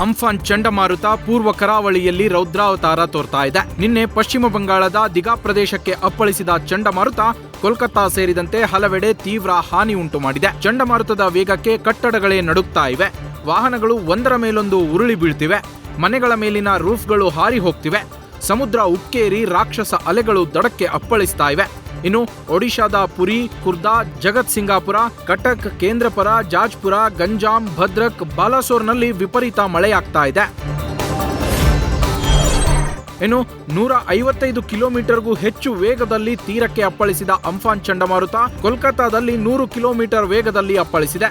Amphan ಚಂಡಮಾರುತ ಪೂರ್ವ ಕರಾವಳಿಯಲ್ಲಿ ರೌದ್ರಾವತಾರ ತೋರ್ತಾ ಇದೆ. ನಿನ್ನೆ ಪಶ್ಚಿಮ ಬಂಗಾಳದ ದಿಘಾ ಪ್ರದೇಶಕ್ಕೆ ಅಪ್ಪಳಿಸಿದ ಚಂಡಮಾರುತ ಕೋಲ್ಕತ್ತಾ ಸೇರಿದಂತೆ ಹಲವೆಡೆ ತೀವ್ರ ಹಾನಿ ಉಂಟು ಮಾಡಿದೆ. ಚಂಡಮಾರುತದ ವೇಗಕ್ಕೆ ಕಟ್ಟಡಗಳೇ ನಡುಗ್ತಾ ಇವೆ. ವಾಹನಗಳು ಒಂದರ ಮೇಲೊಂದು ಉರುಳಿ ಬೀಳ್ತಿವೆ. ಮನೆಗಳ ಮೇಲಿನ ರೂಫ್ಗಳು ಹಾರಿ ಹೋಗ್ತಿವೆ. ಸಮುದ್ರ ಉಕ್ಕೇರಿ ರಾಕ್ಷಸ ಅಲೆಗಳು ದಡಕ್ಕೆ ಅಪ್ಪಳಿಸ್ತಾ ಇವೆ. ಇನ್ನು ಒಡಿಶಾದ ಪುರಿ, ಖುರ್ದಾ, ಜಗತ್ ಸಿಂಗಾಪುರ, ಕಟಕ್, ಕೇಂದ್ರಪರ, ಜಾಜ್ಪುರ, ಗಂಜಾಂ, ಭದ್ರಕ್, ಬಾಲಾಸೋರ್ನಲ್ಲಿ ವಿಪರೀತ ಮಳೆಯಾಗ್ತಾ ಇದೆ. ಇನ್ನು 155 ಕಿಲೋಮೀಟರ್ಗೂ ಹೆಚ್ಚು ವೇಗದಲ್ಲಿ ತೀರಕ್ಕೆ ಅಪ್ಪಳಿಸಿದ ಅಂಫಾನ್ ಚಂಡಮಾರುತ ಕೋಲ್ಕತ್ತಾದಲ್ಲಿ 100 ಕಿಲೋಮೀಟರ್ ವೇಗದಲ್ಲಿ ಅಪ್ಪಳಿಸಿದೆ.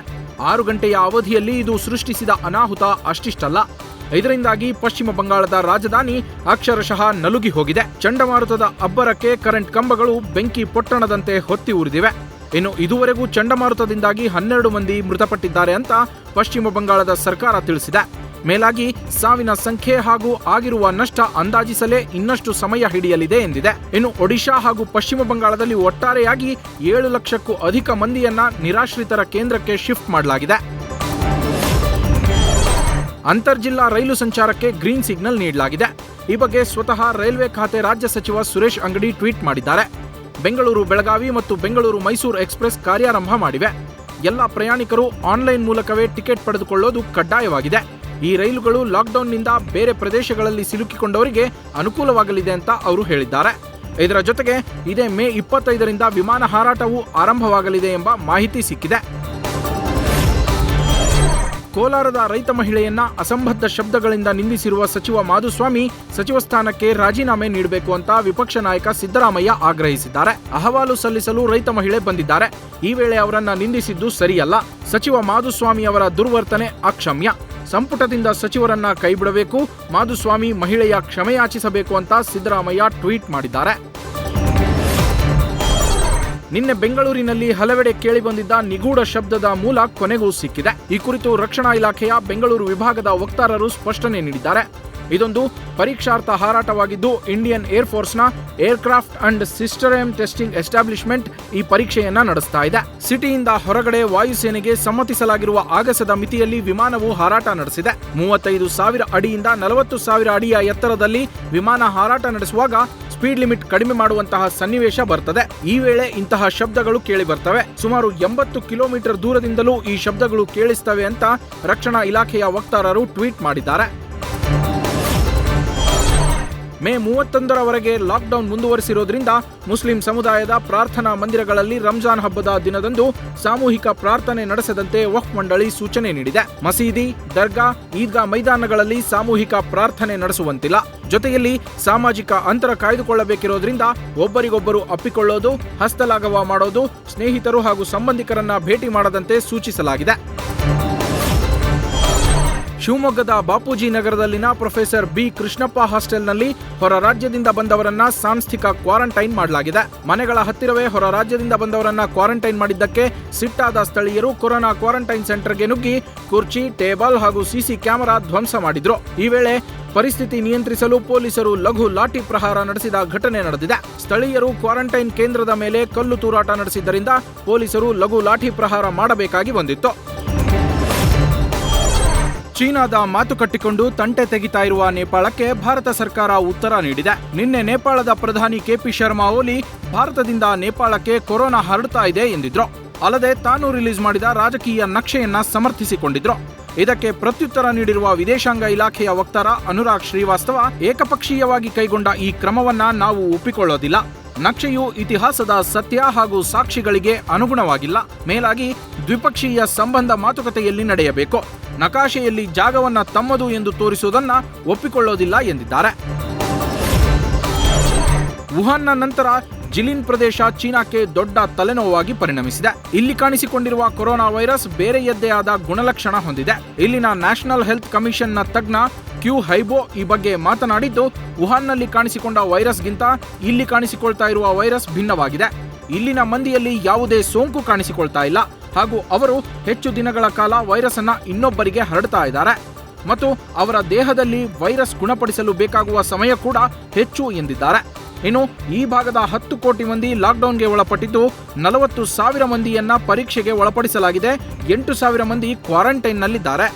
6 ಗಂಟೆಯ ಅವಧಿಯಲ್ಲಿ ಇದು ಸೃಷ್ಟಿಸಿದ ಅನಾಹುತ ಅಷ್ಟಿಷ್ಟಲ್ಲ. ಇದರಿಂದಾಗಿ ಪಶ್ಚಿಮ ಬಂಗಾಳದ ರಾಜಧಾನಿ ಅಕ್ಷರಶಃ ನಲುಗಿ ಹೋಗಿದೆ. ಚಂಡಮಾರುತದ ಅಬ್ಬರಕ್ಕೆ ಕರೆಂಟ್ ಕಂಬಗಳು ಬೆಂಕಿ ಪೊಟ್ಟಣದಂತೆ ಹೊತ್ತಿ ಉರಿದಿವೆ. ಇನ್ನು ಇದುವರೆಗೂ ಚಂಡಮಾರುತದಿಂದಾಗಿ 12 ಮಂದಿ ಮೃತಪಟ್ಟಿದ್ದಾರೆ ಅಂತ ಪಶ್ಚಿಮ ಬಂಗಾಳದ ಸರ್ಕಾರ ತಿಳಿಸಿದೆ. ಮೇಲಾಗಿ ಸಾವಿನ ಸಂಖ್ಯೆ ಹಾಗೂ ಆಗಿರುವ ನಷ್ಟ ಅಂದಾಜಿಸಲೇ ಇನ್ನಷ್ಟು ಸಮಯ ಹಿಡಿಯಲಿದೆ ಎಂದಿದೆ. ಇನ್ನು ಒಡಿಶಾ ಹಾಗೂ ಪಶ್ಚಿಮ ಬಂಗಾಳದಲ್ಲಿ ಒಟ್ಟಾರೆಯಾಗಿ 7 ಲಕ್ಷಕ್ಕೂ ಅಧಿಕ ಮಂದಿಯನ್ನ ನಿರಾಶ್ರಿತರ ಕೇಂದ್ರಕ್ಕೆ ಶಿಫ್ಟ್ ಮಾಡಲಾಗಿದೆ. ಅಂತರ್ಜಿಲ್ಲಾ ರೈಲು ಸಂಚಾರಕ್ಕೆ ಗ್ರೀನ್ ಸಿಗ್ನಲ್ ನೀಡಲಾಗಿದೆ. ಈ ಬಗ್ಗೆ ಸ್ವತಃ ರೈಲ್ವೆ ಖಾತೆ ರಾಜ್ಯ ಸಚಿವ ಸುರೇಶ್ ಅಂಗಡಿ ಟ್ವೀಟ್ ಮಾಡಿದ್ದಾರೆ. ಬೆಂಗಳೂರು ಬೆಳಗಾವಿ ಮತ್ತು ಬೆಂಗಳೂರು ಮೈಸೂರು ಎಕ್ಸ್ಪ್ರೆಸ್ ಕಾರ್ಯಾರಂಭ ಮಾಡಿವೆ. ಎಲ್ಲ ಪ್ರಯಾಣಿಕರು ಆನ್ಲೈನ್ ಮೂಲಕವೇ ಟಿಕೆಟ್ ಪಡೆದುಕೊಳ್ಳೋದು ಕಡ್ಡಾಯವಾಗಿದೆ. ಈ ರೈಲುಗಳು ಲಾಕ್ಡೌನ್ನಿಂದ ಬೇರೆ ಪ್ರದೇಶಗಳಲ್ಲಿ ಸಿಲುಕಿಕೊಂಡವರಿಗೆ ಅನುಕೂಲವಾಗಲಿದೆ ಅಂತ ಅವರು ಹೇಳಿದ್ದಾರೆ. ಇದರ ಜೊತೆಗೆ ಇದೇ ಮೇ 25ರಿಂದ ವಿಮಾನ ಹಾರಾಟವೂ ಆರಂಭವಾಗಲಿದೆ ಎಂಬ ಮಾಹಿತಿ ಸಿಕ್ಕಿದೆ. ಕೋಲಾರದ ರೈತ ಮಹಿಳೆಯನ್ನ ಅಸಂಬದ್ಧ ಶಬ್ದಗಳಿಂದ ನಿಂದಿಸಿರುವ ಸಚಿವ ಮಾಧುಸ್ವಾಮಿ ಸಚಿವ ಸ್ಥಾನಕ್ಕೆ ರಾಜೀನಾಮೆ ನೀಡಬೇಕು ಅಂತ ವಿಪಕ್ಷ ನಾಯಕ ಸಿದ್ದರಾಮಯ್ಯ ಆಗ್ರಹಿಸಿದ್ದಾರೆ. ಅಹವಾಲು ಸಲ್ಲಿಸಲು ರೈತ ಮಹಿಳೆ ಬಂದಿದ್ದಾರೆ. ಈ ವೇಳೆ ಅವರನ್ನ ನಿಂದಿಸಿದ್ದು ಸರಿಯಲ್ಲ. ಸಚಿವ ಮಾಧುಸ್ವಾಮಿ ಅವರ ದುರ್ವರ್ತನೆ ಅಕ್ಷಮ್ಯ. ಸಂಪುಟದಿಂದ ಸಚಿವರನ್ನ ಕೈಬಿಡಬೇಕು. ಮಾಧುಸ್ವಾಮಿ ಮಹಿಳೆಯ ಕ್ಷಮೆಯಾಚಿಸಬೇಕು ಅಂತ ಸಿದ್ದರಾಮಯ್ಯ ಟ್ವೀಟ್ ಮಾಡಿದ್ದಾರೆ. ನಿನ್ನೆ ಬೆಂಗಳೂರಿನಲ್ಲಿ ಹಲವೆಡೆ ಕೇಳಿಬಂದಿದ್ದ ನಿಗೂಢ ಶಬ್ದದ ಮೂಲ ಕೊನೆಗೂ ಸಿಕ್ಕಿದೆ. ಈ ಕುರಿತು ರಕ್ಷಣಾ ಇಲಾಖೆಯ ಬೆಂಗಳೂರು ವಿಭಾಗದ ವಕ್ತಾರರು ಸ್ಪಷ್ಟನೆ ನೀಡಿದ್ದಾರೆ. ಇದೊಂದು ಪರೀಕ್ಷಾರ್ಥ ಹಾರಾಟವಾಗಿದ್ದು ಇಂಡಿಯನ್ ಏರ್ ಫೋರ್ಸ್ನ aircraft and system testing establishment ಈ ಪರೀಕ್ಷೆಯನ್ನ ನಡೆಸ್ತಾ ಇದೆ. ಸಿಟಿಯಿಂದ ಹೊರಗಡೆ ವಾಯುಸೇನೆಗೆ ಸಮ್ಮತಿಸಲಾಗಿರುವ ಆಗಸದ ಮಿತಿಯಲ್ಲಿ ವಿಮಾನವು ಹಾರಾಟ ನಡೆಸಿದೆ. 35,000 ಅಡಿಯಿಂದ 40,000 ಅಡಿಯ ಎತ್ತರದಲ್ಲಿ ವಿಮಾನ ಹಾರಾಟ ನಡೆಸುವಾಗ ಸ್ಪೀಡ್ ಲಿಮಿಟ್ ಕಡಿಮೆ ಮಾಡುವಂತಹ ಸನ್ನಿವೇಶ ಬರ್ತದೆ. ಈ ವೇಳೆ ಇಂತಹ ಶಬ್ದಗಳು ಕೇಳಿ ಬರ್ತವೆ. ಸುಮಾರು 80 ಕಿಲೋಮೀಟರ್ ದೂರದಿಂದಲೂ ಈ ಶಬ್ದಗಳು ಕೇಳಿಸ್ತವೆ ಅಂತ ರಕ್ಷಣಾ ಇಲಾಖೆಯ ವಕ್ತಾರರು ಟ್ವೀಟ್ ಮಾಡಿದ್ದಾರೆ. ಮೇ 31ರವರೆಗೆ ಲಾಕ್ಡೌನ್ ಮುಂದುವರಿಸಿರೋದ್ರಿಂದ ಮುಸ್ಲಿಂ ಸಮುದಾಯದ ಪ್ರಾರ್ಥನಾ ಮಂದಿರಗಳಲ್ಲಿ ರಂಜಾನ್ ಹಬ್ಬದ ದಿನದಂದು ಸಾಮೂಹಿಕ ಪ್ರಾರ್ಥನೆ ನಡೆಸದಂತೆ ವಕ್ಫ್ ಮಂಡಳಿ ಸೂಚನೆ ನೀಡಿದೆ. ಮಸೀದಿ, ದರ್ಗಾ, ಈದ್ಗಾ ಮೈದಾನಗಳಲ್ಲಿ ಸಾಮೂಹಿಕ ಪ್ರಾರ್ಥನೆ ನಡೆಸುವಂತಿಲ್ಲ. ಜೊತೆಯಲ್ಲಿ ಸಾಮಾಜಿಕ ಅಂತರ ಕಾಯ್ದುಕೊಳ್ಳಬೇಕಿರೋದ್ರಿಂದ ಒಬ್ಬರಿಗೊಬ್ಬರು ಅಪ್ಪಿಕೊಳ್ಳೋದು, ಹಸ್ತಲಾಘವ ಮಾಡೋದು, ಸ್ನೇಹಿತರು ಹಾಗೂ ಸಂಬಂಧಿಕರನ್ನ ಭೇಟಿ ಮಾಡದಂತೆ ಸೂಚಿಸಲಾಗಿದೆ. ಶಿವಮೊಗ್ಗದ ಬಾಪೂಜಿ ನಗರದಲ್ಲಿನ ಪ್ರೊಫೆಸರ್ ಬಿ ಕೃಷ್ಣಪ್ಪ ಹಾಸ್ಟೆಲ್ನಲ್ಲಿ ಹೊರ ರಾಜ್ಯದಿಂದ ಬಂದವರನ್ನ ಸಾಂಸ್ಥಿಕ ಕ್ವಾರಂಟೈನ್ ಮಾಡಲಾಗಿದೆ. ಮನೆಗಳ ಹತ್ತಿರವೇ ಹೊರ ರಾಜ್ಯದಿಂದ ಬಂದವರನ್ನ ಕ್ವಾರಂಟೈನ್ ಮಾಡಿದ್ದಕ್ಕೆ ಸಿಟ್ಟಾದ ಸ್ಥಳೀಯರು ಕೊರೋನಾ ಕ್ವಾರಂಟೈನ್ ಸೆಂಟರ್ಗೆ ನುಗ್ಗಿ ಕುರ್ಚಿ, ಟೇಬಲ್ ಹಾಗೂ ಸಿಸಿ ಕ್ಯಾಮೆರಾ ಧ್ವಂಸ ಮಾಡಿದ್ರು. ಈ ವೇಳೆ ಪರಿಸ್ಥಿತಿ ನಿಯಂತ್ರಿಸಲು ಪೊಲೀಸರು ಲಘು ಲಾಠಿ ಪ್ರಹಾರ ನಡೆಸಿದ ಘಟನೆ ನಡೆದಿದೆ. ಸ್ಥಳೀಯರು ಕ್ವಾರಂಟೈನ್ ಕೇಂದ್ರದ ಮೇಲೆ ಕಲ್ಲು ತೂರಾಟ ನಡೆಸಿದ್ದರಿಂದ ಪೊಲೀಸರು ಲಘು ಲಾಠಿ ಪ್ರಹಾರ ಮಾಡಬೇಕಾಗಿ ಬಂದಿತ್ತು. ಚೀನಾದ ಮಾತು ಕಟ್ಟಿಕೊಂಡು ತಂಟೆ ತೆಗಿತಾ ಇರುವ ನೇಪಾಳಕ್ಕೆ ಭಾರತ ಸರ್ಕಾರ ಉತ್ತರ ನೀಡಿದೆ. ನಿನ್ನೆ ನೇಪಾಳದ ಪ್ರಧಾನಿ ಕೆಪಿ ಶರ್ಮಾ ಓಲಿ ಭಾರತದಿಂದ ನೇಪಾಳಕ್ಕೆ ಕೊರೋನಾ ಹರಡ್ತಾ ಇದೆ ಎಂದಿದ್ರು. ಅಲ್ಲದೆ ತಾನು ರಿಲೀಸ್ ಮಾಡಿದ ರಾಜಕೀಯ ನಕ್ಷೆಯನ್ನ ಸಮರ್ಥಿಸಿಕೊಂಡಿದ್ರು. ಇದಕ್ಕೆ ಪ್ರತ್ಯುತ್ತರ ನೀಡಿರುವ ವಿದೇಶಾಂಗ ಇಲಾಖೆಯ ವಕ್ತಾರ ಅನುರಾಗ್ ಶ್ರೀವಾಸ್ತವ, ಏಕಪಕ್ಷೀಯವಾಗಿ ಕೈಗೊಂಡ ಈ ಕ್ರಮವನ್ನ ನಾವು ಒಪ್ಪಿಕೊಳ್ಳೋದಿಲ್ಲ. ನಕ್ಷೆಯು ಇತಿಹಾಸದ ಸತ್ಯ ಹಾಗೂ ಸಾಕ್ಷಿಗಳಿಗೆ ಅನುಗುಣವಾಗಿಲ್ಲ. ಮೇಲಾಗಿ ದ್ವಿಪಕ್ಷೀಯ ಸಂಬಂಧ ಮಾತುಕತೆಯಲ್ಲಿ ನಡೆಯಬೇಕು. ನಕಾಶೆಯಲ್ಲಿ ಜಾಗವನ್ನ ತಮ್ಮದು ಎಂದು ತೋರಿಸುವುದನ್ನ ಒಪ್ಪಿಕೊಳ್ಳೋದಿಲ್ಲ ಎಂದಿದ್ದಾರೆ. ವುಹಾನ್ನ ನಂತರ ಜಿಲಿನ್ ಪ್ರದೇಶ ಚೀನಾಕ್ಕೆ ದೊಡ್ಡ ತಲೆನೋವಾಗಿ ಪರಿಣಮಿಸಿದೆ. ಇಲ್ಲಿ ಕಾಣಿಸಿಕೊಂಡಿರುವ ಕೊರೋನಾ ವೈರಸ್ ಬೇರೆಯದ್ದೇ ಆದ ಗುಣಲಕ್ಷಣ ಹೊಂದಿದೆ. ಇಲ್ಲಿನ ನ್ಯಾಷನಲ್ ಹೆಲ್ತ್ ಕಮಿಷನ್ನ ತಜ್ಞ ಕ್ಯೂ ಹೈಬೋ ಈ ಬಗ್ಗೆ ಮಾತನಾಡಿದ್ದು, ವುಹಾನ್ನಲ್ಲಿ ಕಾಣಿಸಿಕೊಂಡ ವೈರಸ್ಗಿಂತ ಇಲ್ಲಿ ಕಾಣಿಸಿಕೊಳ್ತಾ ಇರುವ ವೈರಸ್ ಭಿನ್ನವಾಗಿದೆ. ಇಲ್ಲಿನ ಮಂದಿಯಲ್ಲಿ ಯಾವುದೇ ಸೋಂಕು ಕಾಣಿಸಿಕೊಳ್ತಾ ಇಲ್ಲ ಹಾಗೂ ಅವರು ಹೆಚ್ಚು ದಿನಗಳ ಕಾಲ ವೈರಸ್ ಅನ್ನ ಇನ್ನೊಬ್ಬರಿಗೆ ಹರಡ್ತಾ ಇದ್ದಾರೆ ಮತ್ತು ಅವರ ದೇಹದಲ್ಲಿ ವೈರಸ್ ಗುಣಪಡಿಸಲು ಬೇಕಾಗುವ ಸಮಯ ಕೂಡ ಹೆಚ್ಚು ಎಂದಿದ್ದಾರೆ. ಇನ್ನು ಈ ಭಾಗದ 10 ಕೋಟಿ ಮಂದಿ ಲಾಕ್ಡೌನ್ಗೆ ಒಳಪಟ್ಟಿದ್ದು 40,000 ಮಂದಿಯನ್ನ ಪರೀಕ್ಷೆಗೆ ಒಳಪಡಿಸಲಾಗಿದೆ. 8,000 ಮಂದಿ ಕ್ವಾರಂಟೈನ್ನಲ್ಲಿದ್ದಾರೆ.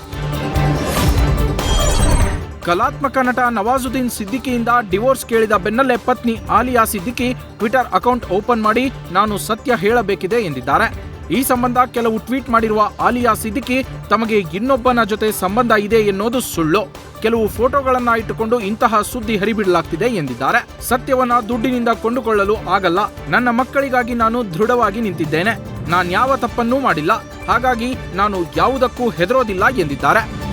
ಕಲಾತ್ಮಕ ನಟ ನವಾಜುದ್ದೀನ್ ಸಿದ್ದಿಕಿಯಿಂದ ಡಿವೋರ್ಸ್ ಕೇಳಿದ ಬೆನ್ನಲ್ಲೇ ಪತ್ನಿ Aaliya Siddiqui Twitter account open ಮಾಡಿ ನಾನು ಸತ್ಯ ಹೇಳಬೇಕಿದೆ ಎಂದಿದ್ದಾರೆ. ಈ ಸಂಬಂಧ ಕೆಲವು ಟ್ವೀಟ್ ಮಾಡಿರುವ ಆಲಿಯಾ ಸಿದ್ದಿಕಿ ತಮಗೆ ಇನ್ನೊಬ್ಬನ ಜೊತೆ ಸಂಬಂಧ ಇದೆ ಎನ್ನುವುದು ಸುಳ್ಳು. ಕೆಲವು ಫೋಟೋಗಳನ್ನ ಇಟ್ಟುಕೊಂಡು ಇಂತಹ ಸುದ್ದಿ ಹರಿಬಿಡಲಾಗ್ತಿದೆ ಎಂದಿದ್ದಾರೆ. ಸತ್ಯವನ್ನ ದುಡ್ಡಿನಿಂದ ಕೊಂಡುಕೊಳ್ಳಲು ಆಗಲ್ಲ. ನನ್ನ ಮಕ್ಕಳಿಗಾಗಿ ನಾನು ದೃಢವಾಗಿ ನಿಂತಿದ್ದೇನೆ. ನಾನ್ಯಾವ ತಪ್ಪನ್ನೂ ಮಾಡಿಲ್ಲ. ಹಾಗಾಗಿ ನಾನು ಯಾವುದಕ್ಕೂ ಹೆದರೋದಿಲ್ಲ ಎಂದಿದ್ದಾರೆ.